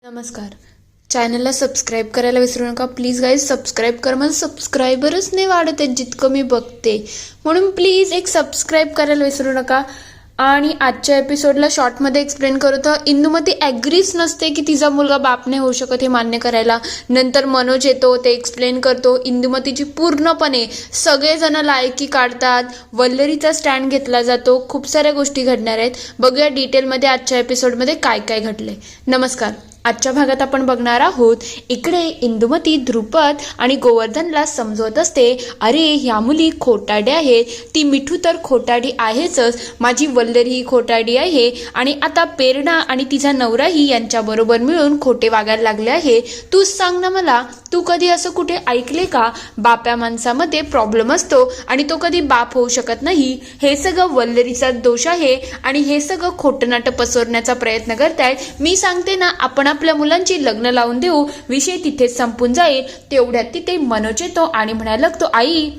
नमस्कार. चॅनलला सबस्क्राईब करायला विसरू नका प्लीज गाईज. सबस्क्राईब कर, मला सबस्क्रायबरच नाही वाढत आहेत जितकं मी बघते, म्हणून प्लीज एक सबस्क्राईब करायला विसरू नका. आणि आजच्या एपिसोडला शॉर्टमध्ये एक्सप्लेन करू तर इंदुमती ॲग्रीच नसते की तिचा मुलगा बाप नाही होऊ शकत हे मान्य करायला. नंतर मनोज येतो, ते एक्सप्लेन करतो. इंदुमतीची पूर्णपणे सगळेजण लायकी काढतात, वल्लरीचा स्टँड घेतला जातो. खूप साऱ्या गोष्टी घडणार आहेत. बघूया डिटेलमध्ये आजच्या एपिसोडमध्ये काय काय घडले. नमस्कार. आजच्या भागात आपण बघणार आहोत, इकडे इंदुमती द्रुपद आणि गोवर्धनला समजवत असते, अरे ह्या मुली खोटाड्या आहेत. ती मिठू तर खोटाडी आहेच, माझी वल्लरी ही खोटाडी आहे आणि आता प्रेरणा आणि तिचा नवराही यांच्याबरोबर मिळून खोटे वागायला लागले आहे. तूच सांग ना मला, तू कधी असं कुठे ऐकले का बाप्या माणसामध्ये प्रॉब्लेम असतो आणि तो कधी बाप होऊ शकत नाही. हे सगळं वल्लरीचा दोष आहे आणि हे सगळं खोटं नाटं पसरवण्याचा प्रयत्न करतायत. मी सांगते ना, आपण आपल्या मुलांची लग्न लावून देऊ, विषय तिथेच संपून जाईल. तेवढ्यात तिथे मनोज येतो आणि म्हणायला लागतो, आई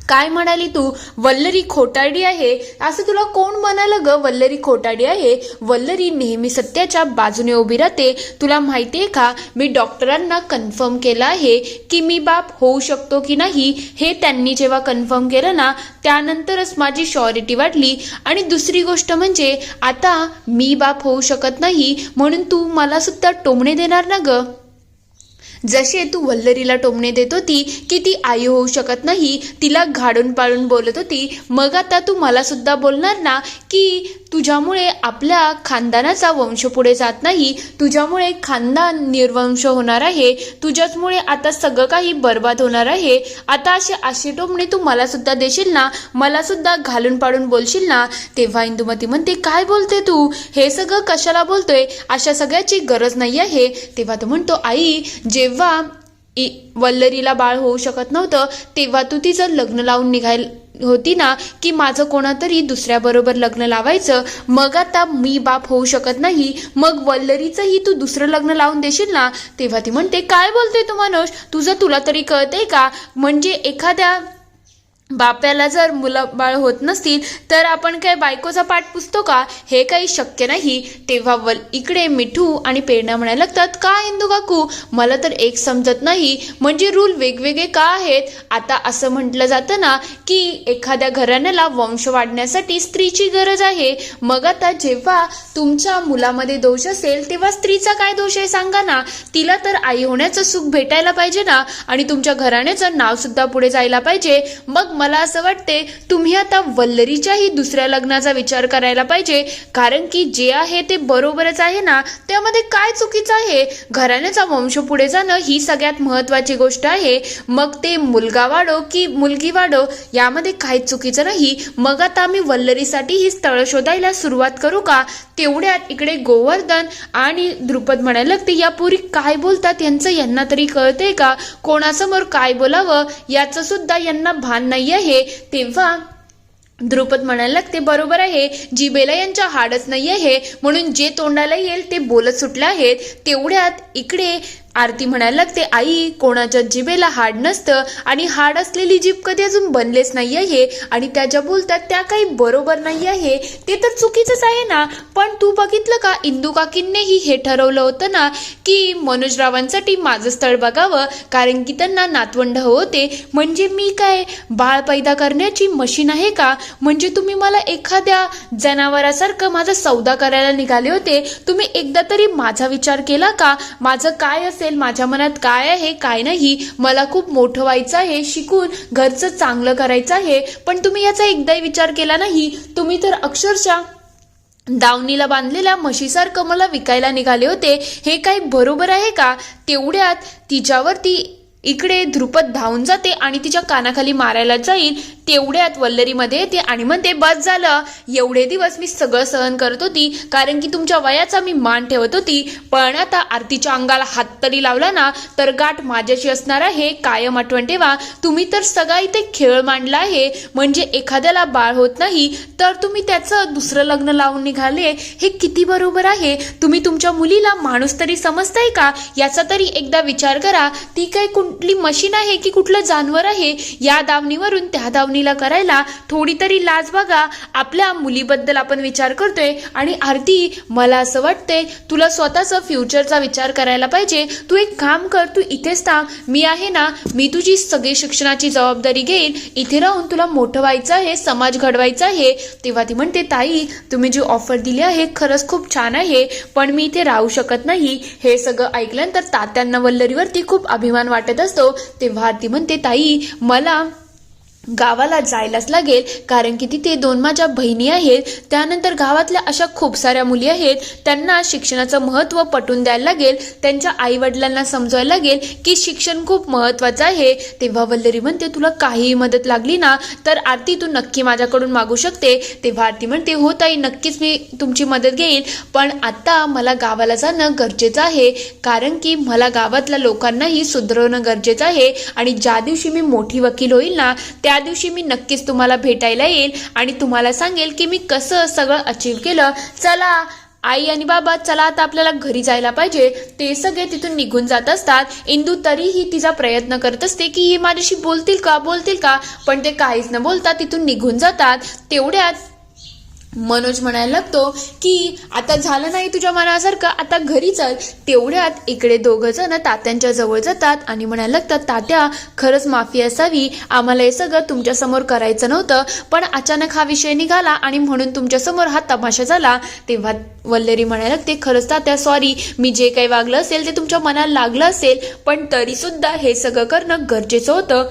काय म्हणाली तू, वल्लरी खोटाडी आहे. असं तुला कोण म्हणालं ग वल्लरी खोटाडी आहे. वल्लरी नेहमी सत्याच्या बाजूने उभी राहते. तुला माहितीये का, मी डॉक्टरांना कन्फर्म केलं आहे की मी बाप होऊ शकतो की नाही. हे त्यांनी जेव्हा कन्फर्म केलं ना, त्यानंतरच माझी श्युरिटी वाढली. आणि दुसरी गोष्ट म्हणजे आता मी बाप होऊ शकत नाही म्हणून तू मला सुद्धा टोमणे देणार ना ग. जसे तू वल्लरीला टोमणे देत होती की ती आई होऊ शकत नाही, तिला घाडून पाळून बोलत होती, मग आता तू मला सुद्धा बोलणार ना की तुझ्यामुळे आपल्या खानदानाचा वंश पुढे जात नाही, तुझ्यामुळे खानदान निर्वंश होणार आहे, तुझ्याचमुळे आता सगळं काही बर्बाद होणार आहे. आता असे टोमणे तू मला सुद्धा देशील ना, मला सुद्धा घालून पाडून बोलशील ना. तेव्हा इंदुमती म्हणते, काय बोलते तू, हे सगळं कशाला बोलतोय, अशा सगळ्याची गरज नाही आहे. तेव्हा तो म्हणतो, आई जेव्हा वल्लरीला बाळ होऊ शकत नव्हतं तेव्हा तू तिचं लग्न लावून निघायला होती ना की माझं कोणातरी दुसऱ्याबरोबर लग्न लावायचं. मग आता मी बाप होऊ शकत नाही, मग वल्लरीचंही तू दुसरं लग्न लावून देशील ना. तेव्हा ती म्हणते, काय बोलते तू मनोज, तुला तरी कळतंय का, म्हणजे एखाद्या बाप्याला जर मुलं बाळ होत नसतील तर आपण काय बायकोचा पाठ पुसतो का, हे काही शक्य नाही. तेव्हा इकडे मिठू आणि प्रेरणा म्हणायला लागतात, का इंदू काकू, मला तर एक समजत नाही, म्हणजे रूल वेगवेगळे का आहेत. आता असं म्हटलं जातं ना की एखाद्या घराण्याला वंश वाढण्यासाठी स्त्रीची गरज आहे. मग आता जेव्हा तुमच्या मुलामध्ये दोष असेल तेव्हा स्त्रीचा काय दोष आहे सांगा ना. तिला तर आई होण्याचं सुख भेटायला पाहिजे ना आणि तुमच्या घराण्याचं नाव सुद्धा पुढे जायला पाहिजे. मग मला असं वाटते तुम्ही आता वल्लरीच्याही दुसऱ्या लग्नाचा विचार करायला पाहिजे, कारण की जे आहे ते बरोबरच आहे ना, त्यामध्ये काय चुकीचं आहे. घराण्याचा वंश पुढे जाणं ही सगळ्यात महत्वाची गोष्ट आहे. मग ते मुलगा वाढो की मुलगी वाढो, यामध्ये काहीच चुकीचं नाही. मग आता आम्ही वल्लरीसाठी ही स्थळं शोधायला सुरुवात करू का. तेवढ्यात इकडे गोवर्धन आणि द्रुपद म्हणायला लागते, या पोरी काय बोलतात, यांना तरी कळतंय का, कोणासमोर काय बोलावं याचं सुद्धा यांना भान नाही आहे. तेव्हा द्रुपद म्हणायला लागते, बरोबर आहे, जिभेला यांच्या हाडच नाही आहे म्हणून जे तोंडाला येईल ते बोलत सुटले आहेत. तेवढ्यात इकडे आरती म्हणायला लागते, आई कोणाच्या जिभेला हाड नसतं आणि हाड असलेली जीभ कधी अजून बनलेच नाही आहे आणि त्या ज्या बोलतात त्या काही बरोबर नाही आहे, ते तर चुकीचंच आहे ना. पण तू बघितलं का, इंदू काकींनीही हे ठरवलं होतं ना की मनोजरावांसाठी माझं स्थळ बघावं, कारण की त्यांना नातवंड होते. म्हणजे मी काय बाळ पैदा करण्याची मशीन आहे का, म्हणजे तुम्ही मला एखाद्या जनावरासारखं माझा सौदा करायला निघाले होते. तुम्ही एकदा तरी माझा विचार केला का, माझं काय असेल, माझ्या मनात काय आहे काय नाही. मला खूप मोठं व्हायचं आहे, शिकून घरचं चांगलं करायचं आहे, पण तुम्ही याचा एकदाही विचार केला नाही. तुम्ही तर अक्षरशः दावणीला बांधलेल्या म्हशीसारखं मला विकायला निघाले होते. हे काही बरोबर आहे का. तेवढ्यात तिच्यावरती इकडे द्रुपद धावून जाते आणि तिच्या कानाखाली मारायला जाईल. तेवढ्यात वल्लरीमध्ये येते आणि म्हणते, बस झालं, एवढे दिवस मी सगळं सहन करत होती कारण की तुमच्या वयाचा मी मान ठेवत होती, पण आता आरतीच्या अंगाला हात तरी लावला ना तर गाठ माझ्याशी असणार आहे, कायम आठवण ठेवा. तुम्ही तर सगळा इथे खेळ मांडला आहे, म्हणजे एखाद्याला बाळ होत नाही तर तुम्ही त्याचं दुसरं लग्न लावून निघाले. हे किती बरोबर आहे. तुम्ही तुमच्या मुलीला माणूस तरी समजताय का, याचा तरी एकदा विचार करा. ती काय कुठली मशीन आहे की कुठलं जानवर आहे, या दावणीवरून त्या दावणीला करायला थोडी तरी लाज बघा. आपल्या मुलीबद्दल आपण विचार करतोय. आणि आरती, मला असं वाटतंय तुला स्वतःचा फ्युचरचा विचार करायला पाहिजे. तू एक काम कर, तू इथेच थांब, मी आहे ना, मी तुझी सगळी शिक्षणाची जबाबदारी घेईन. इथे राहून तुला मोठं व्हायचं आहे, समाज घडवायचा आहे. तेव्हा ती म्हणते, ताई तुम्ही जी ऑफर दिली आहे खरंच खूप छान आहे, पण मी इथे राहू शकत नाही. हे सगळं ऐकल्यानंतर तात्यांना वल्लरीवरती खूप अभिमान वाटत असतो. तेव्हा आरती म्हणते, ताई मला गावाला जायलाच लागेल, कारण की तिथे 2 माझ्या बहिणी आहेत. त्यानंतर गावातल्या अशा खूप साऱ्या मुली आहेत, त्यांना शिक्षणाचं महत्त्व पटवून द्यायला लागेल. त्यांच्या आई वडिलांना समजवायला लागेल की शिक्षण खूप महत्त्वाचं आहे. तेव्हा वल्लरी म्हणते, तुला काहीही मदत लागली ना तर आरती तू नक्की माझ्याकडून मागू शकते. तेव्हा आरती म्हणते, हो ताई, नक्कीच मी तुमची मदत घेईल, पण आता मला गावाला जाणं गरजेचं आहे, कारण की मला गावातल्या लोकांनाही सुधारवणं गरजेचं आहे. आणि ज्या दिवशी मी मोठी वकील होईल ना त्या दिवशी मी नक्कीच तुम्हाला भेटायला येईल आणि तुम्हाला सांगेल की मी कसं सगळं अचीव केलं. चला आई आणि बाबा, चला आता आपल्याला घरी जायला पाहिजे. ते सगळे तिथून निघून जात असतात. इंदू तरीही तिचा प्रयत्न करत असते की हे माझ्याशी बोलतील का, पण ते काहीच न बोलता तिथून निघून जातात. तेवढ्यात मनोज म्हणायला लागतो की आता झालं नाही तुझ्या मनासारखं, आता घरी चल. तेवढ्यात इकडे 2 जण तात्यांच्या जवळ जातात आणि म्हणायला लागतात, तात्या खरंच माफी असावी, आम्हाला हे सगळं तुमच्यासमोर करायचं नव्हतं, पण अचानक हा विषय निघाला आणि म्हणून तुमच्यासमोर हा तमाशा झाला. तेव्हा वल्लरी म्हणायला लागते, खरंच तात्या सॉरी, मी जे काही वागलं असेल ते तुमच्या मनाला लागलं असेल, पण तरी सुद्धा हे सगळं करणं गरजेचं होतं.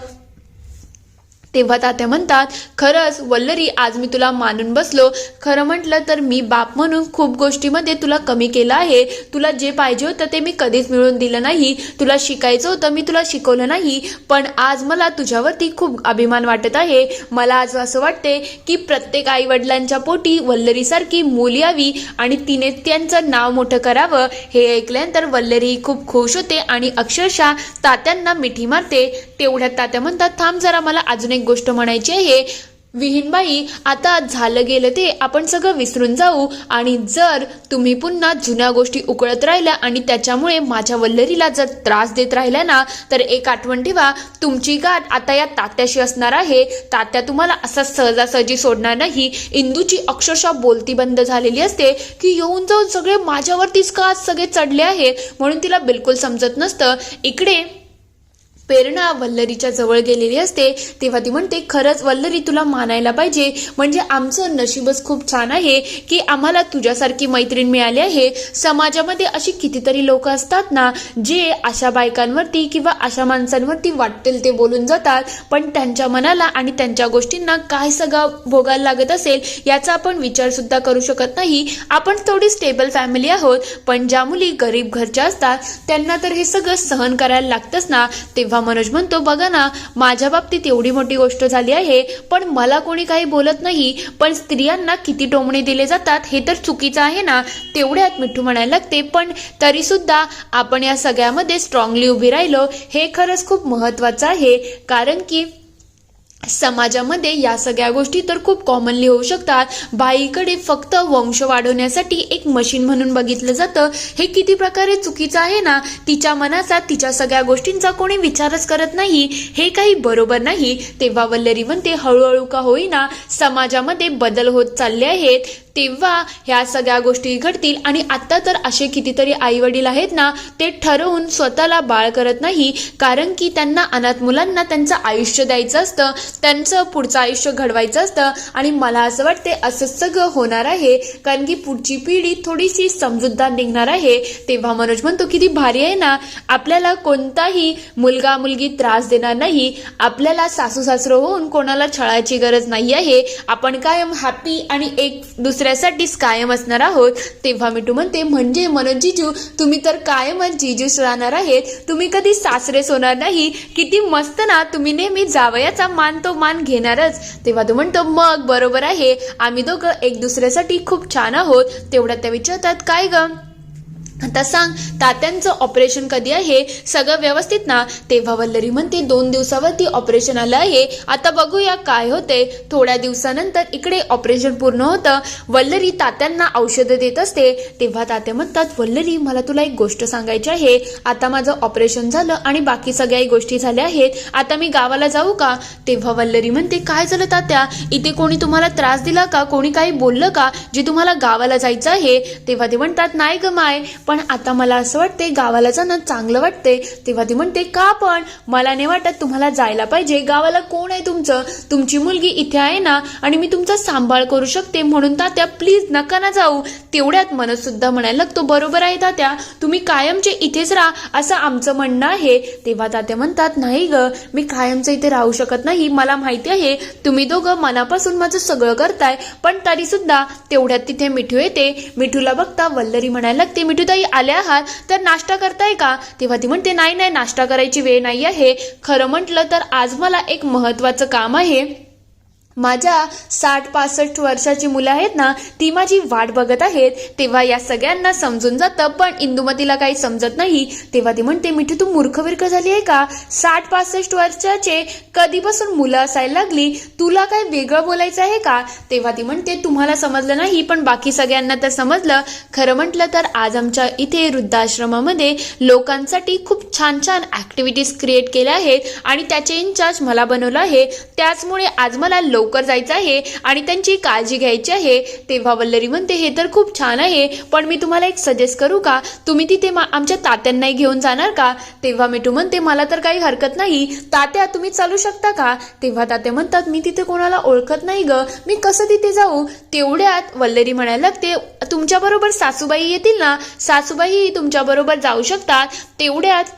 तेव्हा तात्या म्हणतात, खरंच वल्लरी, आज मी तुला मानून बसलो. खरं म्हटलं तर मी बाप म्हणून खूप गोष्टीमध्ये तुला कमी केलं आहे. तुला जे पाहिजे होतं ते मी कधीच मिळवून दिलं नाही. तुला शिकायचं होतं, मी तुला शिकवलं नाही. पण आज मला तुझ्यावरती खूप अभिमान वाटत आहे. मला आज असं वाटते की प्रत्येक आई वडिलांच्या पोटी वल्लरीसारखी मूल यावी आणि तिने त्यांचं नाव मोठं करावं. हे ऐकल्यानंतर वल्लरी खूप खुश होते आणि अक्षरशः तात्यांना मिठी मारते. तेवढ्यात तात्या म्हणतात, थांब जरा, मला अजून एक गोष्ट म्हणायची आहे. विहीनबाई, आता झालं गेलं ते आपण सगळं विसरून जाऊ, आणि जर तुम्ही पुन्हा जुन्या गोष्टी उकळत राहिल्या आणि त्याच्यामुळे माझ्या वल्लरीला जर त्रास देत राहिल्या ना, तर एक आठवण ठेवा, तुमची गाठ आता या तात्याशी असणार आहे. तात्या तुम्हाला असा सहजासहजी सोडणार नाही. इंदूची अक्षरशः बोलती बंद झालेली असते की येऊन जाऊन सगळे माझ्यावरतीच का सगळे चढले आहेत, म्हणून तिला बिलकुल समजत नसतं. इकडे प्रेरणा वल्लरीच्या जवळ गेलेली असते. तेव्हा ती म्हणते, खरंच वल्लरी, तुला मानायला पाहिजे, म्हणजे आमचं नशीबच खूप छान आहे की आम्हाला तुझ्यासारखी मैत्रीण मिळाली आहे. समाजामध्ये अशी कितीतरी लोक असतात ना, जे अशा बायकांवरती किंवा अशा माणसांवरती वाटेल ते बोलून जातात, पण त्यांच्या मनाला आणि त्यांच्या गोष्टींना काय सगळं भोगायला लागत असेल याचा आपण विचार सुद्धा करू शकत नाही. आपण थोडी स्टेबल फॅमिली आहोत, पण ज्या मुली गरीब घरच्या असतात त्यांना तर हे सगळं सहन करायला लागतंच ना. तेव्हा मनोज म्हणतो, बघा ना, माझ्या बाबतीत एवढी मोठी गोष्ट झाली आहे, पण मला कोणी काही बोलत नाही, पण स्त्रियांना किती टोमणे दिले जातात हे तर चुकीचं आहे ना. तेवढ्यात मिठू म्हणायला लागते, पण तरी सुद्धा आपण या सगळ्यामध्ये स्ट्रॉंगली उभी राहिलो हे खरंच खूप महत्त्वाचं आहे, कारण की समाजामध्ये या सगळ्या गोष्टी तर खूप कॉमनली होऊ शकतात. बाईकडे फक्त वंश वाढवण्यासाठी एक मशीन म्हणून बघितलं जातं. हे किती प्रकारे चुकीचं आहे ना. तिच्या मनाचा, तिच्या सगळ्या गोष्टींचा कोणी विचारच करत नाही, हे काही बरोबर नाही. तेव्हा वल्लरी म्हणते, हळूहळू का होईना समाजामध्ये बदल होत चालले आहेत, तेव्हा ह्या सगळ्या गोष्टी घडतील. आणि आता तर असे कितीतरी आई वडील आहेत ना, ते ठरवून स्वतःला बाळ करत नाही, कारण की त्यांना अनाथ मुलांना त्यांचं आयुष्य द्यायचं असतं, त्यांचं पुढचं आयुष्य घडवायचं असतं. आणि मला असं वाटते असं सगळं होणार आहे, कारण की पुढची पिढी थोडीशी समजूतदार निघणार आहे. तेव्हा मनोज म्हणतो, किती भारी आहे ना, आपल्याला कोणताही मुलगा मुलगी त्रास देणार नाही, आपल्याला सासू सासरं होऊन कोणाला छळायची गरज नाही आहे, आपण कायम हॅपी आणि एक दुसऱ्यासाठीच कायम असणार आहोत. तेव्हा मिठू म्हणते, म्हणजे मनोज जीजू, तुम्ही तर कायमच जीजूच राहणार आहेत, तुम्ही कधी सासरेच होणार नाही. किती मस्त ना, तुम्ही नेहमी जावयाचा मान तो मान घेणारच. तेव्हा तो म्हणतो, मग बरोबर आहे, आम्ही दोघं एक दुसऱ्यासाठी खूप छान आहोत. तेवढ्यात त्या विचारतात, काय ग आता सांग तात्यांचं ऑपरेशन कधी आहे, सगळं व्यवस्थित ना? तेव्हा वल्लरी म्हणते 2 दिवसावरती ऑपरेशन आलं आहे, आता बघूया काय होते. थोड्या दिवसानंतर इकडे ऑपरेशन पूर्ण होतं. वल्लरी तात्यांना औषधं देत असते. तेव्हा तात्या म्हणतात, वल्लरी मला तुला एक गोष्ट सांगायची आहे. आता माझं ऑपरेशन झालं आणि बाकी सगळ्या गोष्टी झाल्या आहेत, आता मी गावाला जाऊ का? तेव्हा वल्लरी म्हणते, काय झालं तात्या, इथे कोणी तुम्हाला त्रास दिला का, कोणी काही बोललं का जे तुम्हाला गावाला जायचं आहे? तेव्हा ते म्हणतात, नाही ग माय, पण आता मला असं वाटते गावाला जाणं चांगलं वाटते. तेव्हा ती म्हणते, का? पण मला नाही वाटत तुम्हाला जायला पाहिजे. गावाला कोण आहे तुमचं? तुमची मुलगी इथे आहे ना, आणि मी तुमचा सांभाळ करू शकते, म्हणून तात्या प्लीज नका ना जाऊ. तेवढ्यात मनोज सुद्धा म्हणायला लागतो, बरोबर आहे तात्या, तुम्ही कायमचे इथेच राहा असं आमचं म्हणणं आहे. तेव्हा तात्या म्हणतात, नाही ग, मी कायमचं इथे राहू शकत नाही. मला माहिती आहे तुम्ही दोघं मनापासून माझं सगळं करताय, पण तरी सुद्धा. तेवढ्यात तिथे मिठू येते. मिठूला बघता वल्लरी म्हणायला लागते, मिठूताई आल्या आहात तर नाश्ता करताय का? तेव्हा ती म्हणते, नाही नाही, नाश्ता करायची वेळ नाही आहे. खरं म्हटलं तर आज मला एक महत्वाचं काम आहे. माझ्या 60-65 वर्षाची मुलं आहेत ना, ती माझी वाट बघत आहेत. तेव्हा या सगळ्यांना समजून जातं, पण इंदुमतीला काही समजत नाही. तेव्हा ती म्हणते, मिठू तू मूर्ख झाली आहे का? 60-65 वर्षाचे कधीपासून मुलं असायला लागली, तुला काय वेगळं बोलायचं आहे का? तेव्हा ती म्हणते, तुम्हाला समजलं नाही पण बाकी सगळ्यांना तर समजलं. खरं म्हटलं तर आज आमच्या इथे वृद्धाश्रमामध्ये लोकांसाठी खूप छान छान ऍक्टिव्हिटीज क्रिएट केल्या आहेत आणि त्याचे इन्चार्ज मला बनवलं आहे. त्याचमुळे आज मला लवकर जायचं आहे आणि त्यांची काळजी घ्यायची आहे. तेव्हा वल्लरी म्हणते, हे तर खूप छान आहे, पण मी तुम्हाला एक सजेस्ट करू का? तुम्ही तिथे आमच्या तात्यांनाही घेऊन जाणार का? तेव्हा मिठू म्हणते, मला तर काही हरकत नाही. तात्या तुम्ही चालू शकता का? तेव्हा तात्या म्हणतात, मी तिथे कोणाला ओळखत नाही ग, मी कसं तिथे जाऊ? तेवढ्यात वल्लरी म्हणायला लागते, तुमच्या बरोबर सासूबाई येतील ना, सासूबाई तुमच्या बरोबर जाऊ शकतात. तेवढ्यात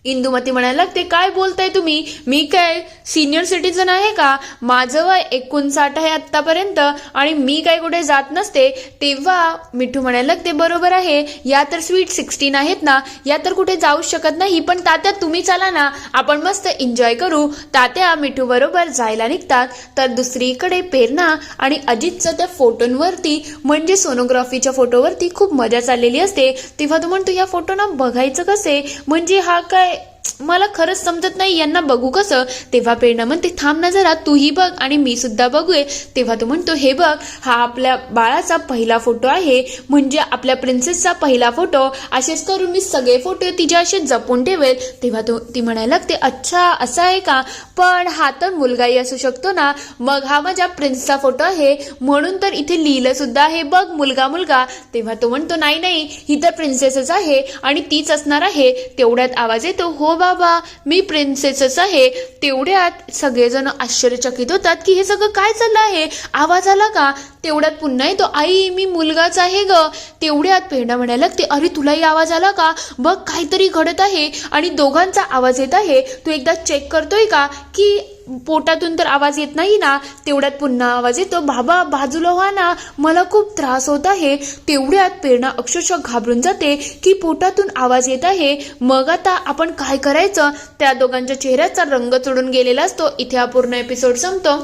इंदुमती म्हणायला लागते, काय बोलताय तुम्ही? मी काय सिनियर सिटीजन आहे का? माझं वय 59 आहे आतापर्यंत आणि मी काय कुठे जात नसते. तेव्हा मिठू म्हणायला लागते, बरोबर आहे, या तर स्वीट 16 आहेत ना, या तर कुठे जाऊ शकत नाही. पण तात्या तुम्ही चला ना, आपण मस्त एन्जॉय करू. तात्या मिठू बरोबर जायला निघतात. तर दुसरीकडे प्रेरणा आणि अजितचं त्या फोटोंवरती म्हणजे सोनोग्राफीच्या फोटोवरती खूप मजा चाललेली असते. तेव्हा तो म्हणतो, या फोटोना बघायचं कसे, म्हणजे हा काय, मला खरंच समजत नाही, यांना बघू कसं? तेव्हा प्रेरणा म्हणते, थांब ना जरा, तूही बघ आणि मी सुद्धा बघूये. तेव्हा तो म्हणतो, हे बघ, हा आपल्या बाळाचा पहिला फोटो आहे, म्हणजे आपल्या प्रिन्सेसचा पहिला फोटो. असेच करून मी सगळे फोटो तिच्या असे जपून ठेवेल. तेव्हा ती म्हणायला लागते, अच्छा असं आहे का? पण हा तर मुलगाही असू शकतो ना, मग हा माझ्या प्रिन्सचा फोटो आहे, म्हणून तर इथे लिहिलं सुद्धा आहे बघ, मुलगा मुलगा. तेव्हा तो म्हणतो, नाही नाही, ही तर प्रिन्सेसच आहे आणि तीच असणार आहे. तेवढ्यात आवाज येतो, हो बाबा, मी प्रिन्सेसच आहे. तेवढ्यात सगळेजण आश्चर्यचकित होतात की हे सगळं काय चाललं आहे, आवाज आला का? तेवढ्यात पुन्हा येतो, आई मी मुलगाच आहे ग. तेवढ्यात प्रेरणा म्हणायला लागते, अरे तुलाही आवाज आला का? बघ काहीतरी घडत आहे आणि दोघांचा आवाज येत आहे. तू एकदा चेक करतोय का की पोटातून तर आवाज येत नाही ना? तेवढ्यात पुन्हा आवाज येतो, बाबा बाजूला व्हा ना, मला खूप त्रास होत आहे. तेवढ्यात प्रेरणा अक्षरशः घाबरून जाते की पोटातून आवाज येत आहे, मग आता आपण काय करायचं? त्या दोघांच्या चेहऱ्याचा रंग चढून गेलेला असतो. इथे हा पूर्ण एपिसोड संपतो.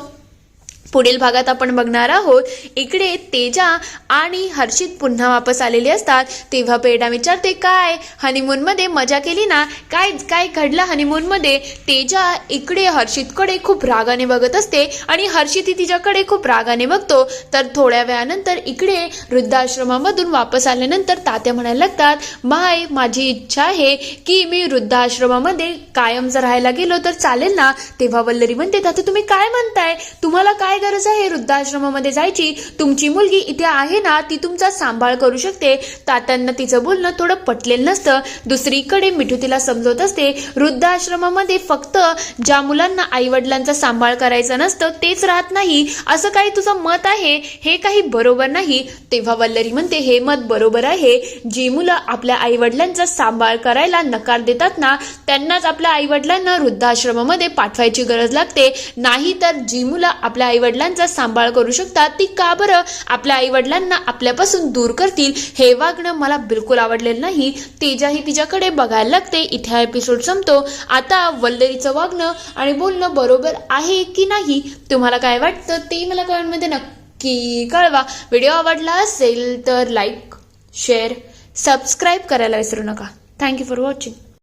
पुढील भागात आपण बघणार आहोत, इकडे तेजा आणि हर्षित पुन्हा वापस आलेले असतात. तेव्हा प्रेरणा विचारते, काय हनीमूनमध्ये मजा केली ना? काय काय घडलं हनीमूनमध्ये? तेजा इकडे हर्षितकडे खूप रागाने बघत असते आणि हर्षित तिच्याकडे खूप रागाने बघतो. तर थोड्या वेळानंतर इकडे वृद्धाश्रमामधून वापस आल्यानंतर तात्या म्हणायला लागतात, माय माझी इच्छा आहे की मी वृद्धाश्रमामध्ये कायम जर राहायला गेलो तर चालेल ना? तेव्हा वल्लरी म्हणते, तात्या तुम्ही काय म्हणताय? तुम्हाला काय गरज आहे वृद्धाश्रमामध्ये जायची? तुमची मुलगी इथे आहे ना, ती तुमचा सांभाळ करू शकते. तात्यांना तिचं बोलणं थोडं पटलेलं नसतं. दुसरीकडे मिठू तिला समजवत असते, वृद्धाश्रमामध्ये फक्त ज्या मुलांना आई वडिलांचा सांभाळ करायचा नसतं तेच राहत नाही, असं काही तुझं मत आहे, हे काही बरोबर नाही. तेव्हा वल्लरी म्हणते, हे मत बरोबर आहे. जी मुलं आपल्या आई वडिलांचा सांभाळ करायला नकार देतात ना, त्यांनाच आपल्या आई वडिलांना वृद्धाश्रमामध्ये पाठवायची गरज लागते. नाही तर जी मुलं आपल्या आई वडिलांचा सांभाळ करू शकतात ती का बरं आपल्या आई वडिलांना आपल्यापासून दूर करतील? हे वागणं मला बिलकुल आवडलेलं नाही. तेजाही तिच्याकडे बघायला लागते. इथे हा एपिसोड संपतो. आता वल्लरीचं वागणं आणि बोलणं बरोबर आहे की नाही, तुम्हाला काय वाटतं ते मला कमेंटमध्ये नक्की कळवा. व्हिडिओ आवडला असेल तर लाईक, शेअर, सबस्क्राईब करायला विसरू नका. Thank you for watching.